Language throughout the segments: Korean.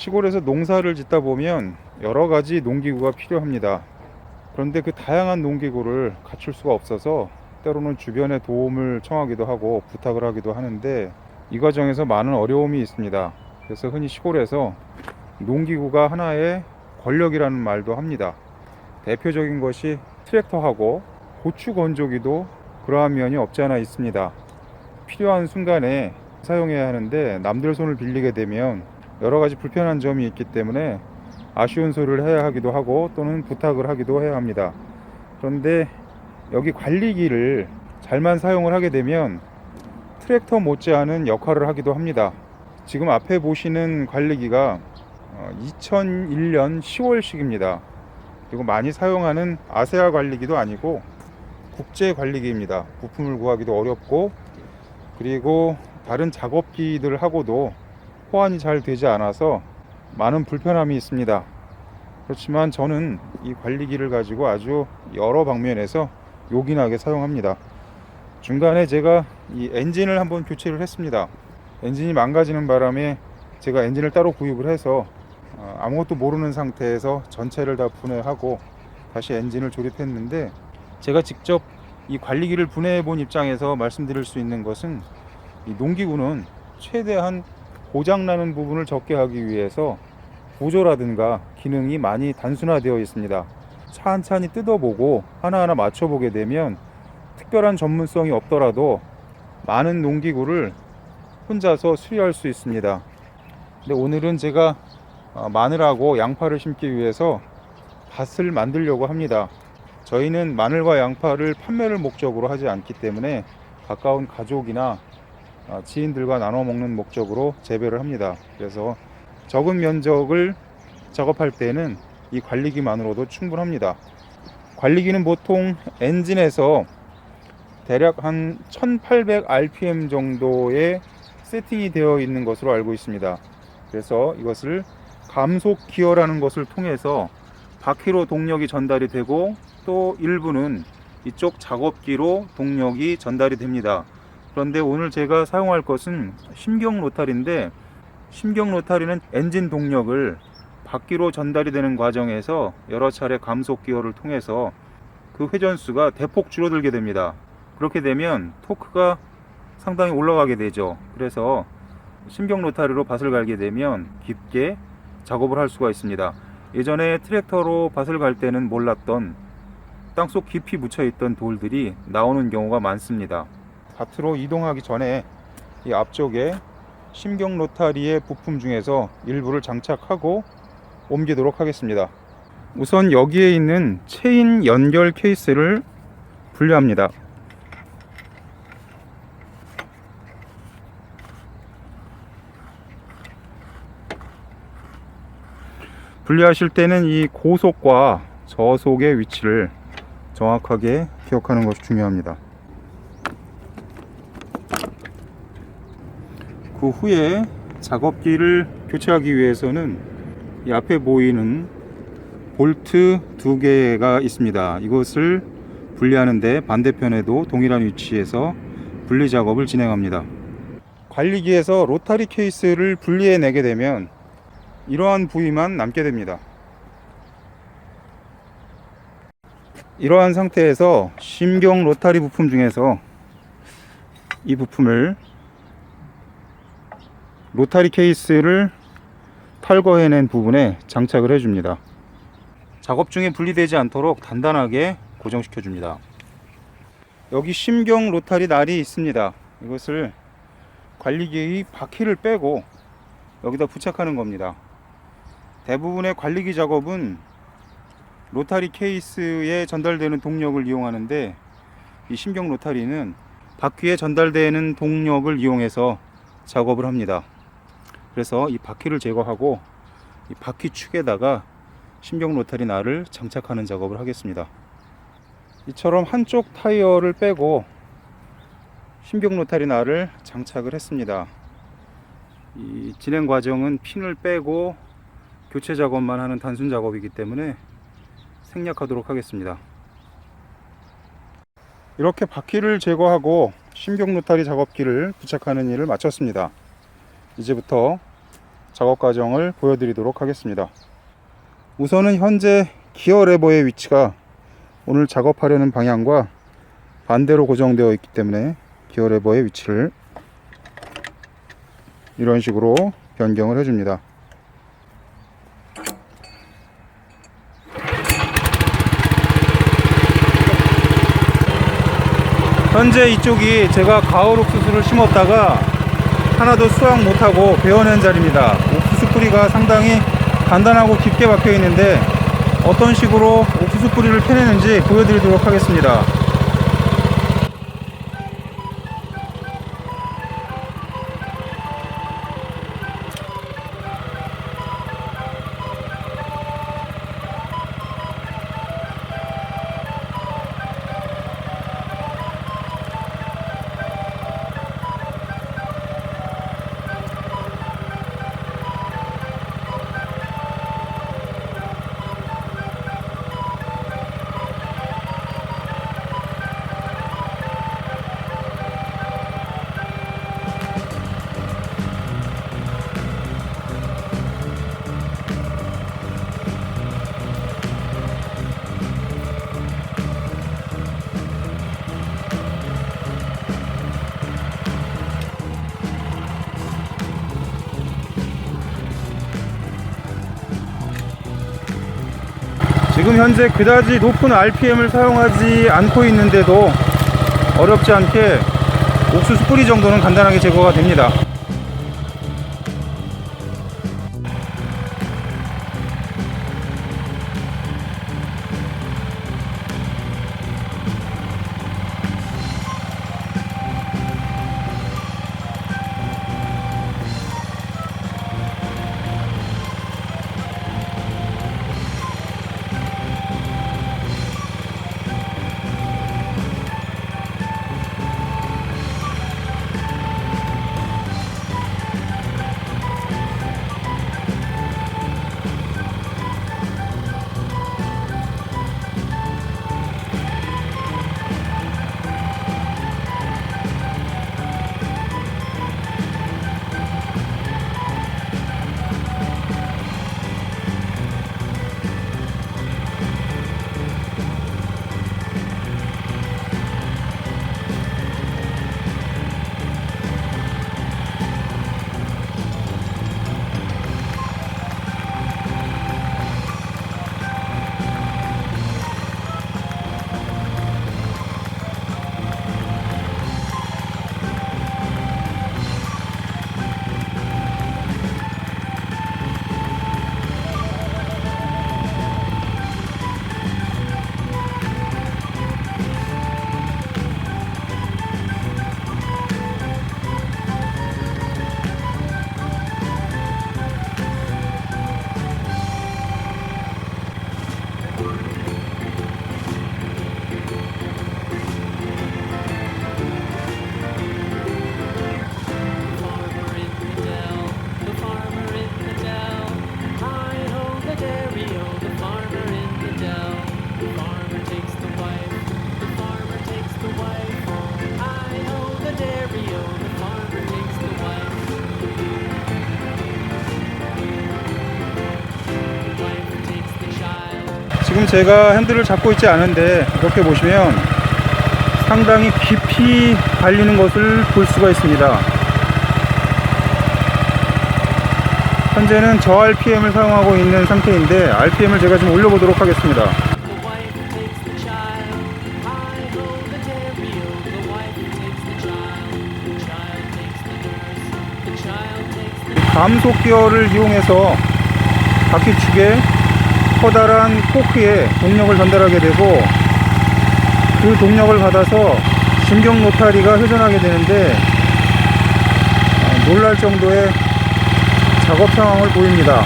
시골에서 농사를 짓다 보면 여러 가지 농기구가 필요합니다. 그런데 그 다양한 농기구를 갖출 수가 없어서 때로는 주변에 도움을 청하기도 하고 부탁을 하기도 하는데, 이 과정에서 많은 어려움이 있습니다. 그래서 흔히 시골에서 농기구가 하나의 권력이라는 말도 합니다. 대표적인 것이 트랙터하고 고추 건조기도 그러한 면이 없지 않아 있습니다. 필요한 순간에 사용해야 하는데 남들 손을 빌리게 되면 여러 가지 불편한 점이 있기 때문에 아쉬운 소리를 해야 하기도 하고 또는 부탁을 하기도 해야 합니다. 그런데 여기 관리기를 잘만 사용을 하게 되면 트랙터 못지않은 역할을 하기도 합니다. 지금 앞에 보시는 관리기가 2001년 10월식입니다. 그리고 많이 사용하는 아세아 관리기도 아니고 국제 관리기입니다. 부품을 구하기도 어렵고, 그리고 다른 작업기들하고도 호환이 잘 되지 않아서 많은 불편함이 있습니다. 그렇지만 저는 이 관리기를 가지고 아주 여러 방면에서 요긴하게 사용합니다. 중간에 제가 이 엔진을 한번 교체를 했습니다. 엔진이 망가지는 바람에 제가 엔진을 따로 구입을 해서 아무것도 모르는 상태에서 전체를 다 분해하고 다시 엔진을 조립했는데, 제가 직접 이 관리기를 분해해 본 입장에서 말씀드릴 수 있는 것은, 이 농기구는 최대한 고장나는 부분을 적게 하기 위해서 구조라든가 기능이 많이 단순화되어 있습니다. 찬찬히 뜯어보고 하나하나 맞춰보게 되면 특별한 전문성이 없더라도 많은 농기구를 혼자서 수리할 수 있습니다. 근데 오늘은 제가 마늘하고 양파를 심기 위해서 밭을 만들려고 합니다. 저희는 마늘과 양파를 판매를 목적으로 하지 않기 때문에 가까운 가족이나 지인들과 나눠 먹는 목적으로 재배를 합니다. 그래서 적은 면적을 작업할 때는 이 관리기만으로도 충분합니다. 관리기는 보통 엔진에서 대략 한 1800rpm 정도의 세팅이 되어 있는 것으로 알고 있습니다. 그래서 이것을 감속 기어라는 것을 통해서 바퀴로 동력이 전달이 되고, 또 일부는 이쪽 작업기로 동력이 전달이 됩니다. 그런데 오늘 제가 사용할 것은 심경 로타리인데, 심경 로타리는 엔진 동력을 바퀴로 전달이 되는 과정에서 여러 차례 감속 기어를 통해서 그 회전수가 대폭 줄어들게 됩니다. 그렇게 되면 토크가 상당히 올라가게 되죠. 그래서 심경 로타리로 밭을 갈게 되면 깊게 작업을 할 수가 있습니다. 예전에 트랙터로 밭을 갈 때는 몰랐던 땅속 깊이 묻혀있던 돌들이 나오는 경우가 많습니다. 밭으로 이동하기 전에 이 앞쪽에 심경 로타리의 부품 중에서 일부를 장착하고 옮기도록 하겠습니다. 우선 여기에 있는 체인 연결 케이스를 분리합니다. 분리하실 때는 이 고속과 저속의 위치를 정확하게 기억하는 것이 중요합니다. 그 후에 작업기를 교체하기 위해서는 이 앞에 보이는 볼트 2개가 있습니다. 이것을 분리하는데 반대편에도 동일한 위치에서 분리 작업을 진행합니다. 관리기에서 로타리 케이스를 분리해 내게 되면 이러한 부위만 남게 됩니다. 이러한 상태에서 심경 로타리 부품 중에서 이 부품을, 로타리 케이스를 탈거해낸 부분에 장착을 해줍니다. 작업 중에 분리되지 않도록 단단하게 고정시켜 줍니다. 여기 심경 로타리 날이 있습니다. 이것을 관리기의 바퀴를 빼고 여기다 부착하는 겁니다. 대부분의 관리기 작업은 로타리 케이스에 전달되는 동력을 이용하는데, 이 심경 로타리는 바퀴에 전달되는 동력을 이용해서 작업을 합니다. 그래서 이 바퀴를 제거하고 이 바퀴 축에다가 심경 로타리 날을 장착하는 작업을 하겠습니다. 이처럼 한쪽 타이어를 빼고 심경 로타리 날을 장착을 했습니다. 이 진행 과정은 핀을 빼고 교체 작업만 하는 단순 작업이기 때문에 생략하도록 하겠습니다. 이렇게 바퀴를 제거하고 심경 로타리 작업기를 부착하는 일을 마쳤습니다. 이제부터 작업 과정을 보여드리도록 하겠습니다. 우선은 현재 기어 레버의 위치가 오늘 작업하려는 방향과 반대로 고정되어 있기 때문에 기어 레버의 위치를 이런 식으로 변경을 해줍니다. 현재 이쪽이 제가 가을 옥수수를 심었다가 하나도 수확 못하고 베어낸 자리입니다. 옥수수 뿌리가 상당히 단단하고 깊게 박혀 있는데 어떤 식으로 옥수수 뿌리를 캐내는지 보여드리도록 하겠습니다. 지금 현재 그다지 높은 RPM을 사용하지 않고 있는데도 어렵지 않게 옥수수 뿌리 정도는 간단하게 제거가 됩니다. 지금 제가 핸들을 잡고 있지 않은데 이렇게 보시면 상당히 깊이 달리는 것을 볼 수가 있습니다. 현재는 저 RPM을 사용하고 있는 상태인데 RPM을 제가 좀 올려보도록 하겠습니다. 감속 기어를 이용해서 바퀴축에 커다란 포크에 동력을 전달하게 되고 그 동력을 받아서 신경 노타리가 회전하게 되는데 놀랄 정도의 작업 상황을 보입니다.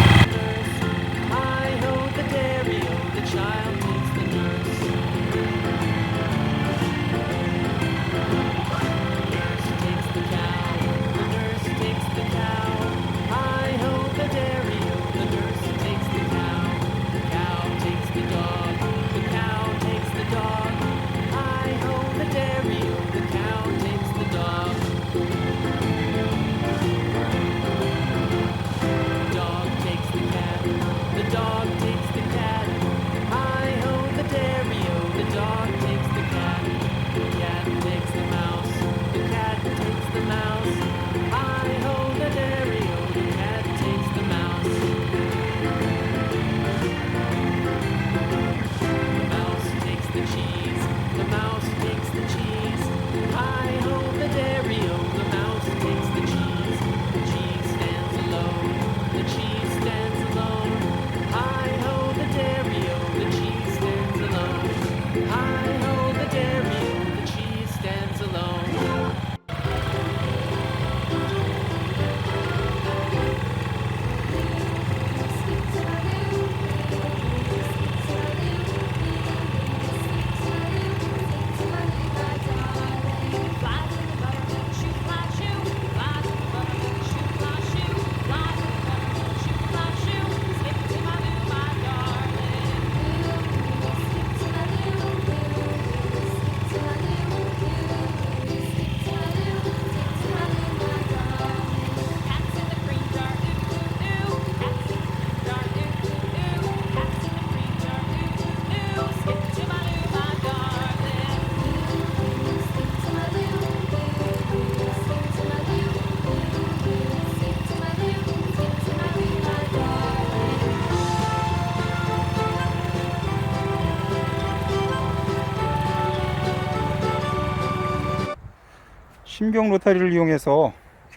신경 로타리를 이용해서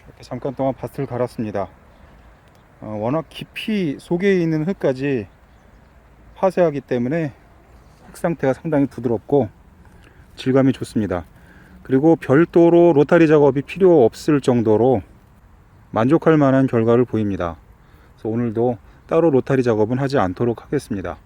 이렇게 잠깐 동안 밭을 갈았습니다. 워낙 깊이 속에 있는 흙까지 파쇄하기 때문에 흙 상태가 상당히 부드럽고 질감이 좋습니다. 그리고 별도로 로타리 작업이 필요 없을 정도로 만족할 만한 결과를 보입니다. 그래서 오늘도 따로 로타리 작업은 하지 않도록 하겠습니다.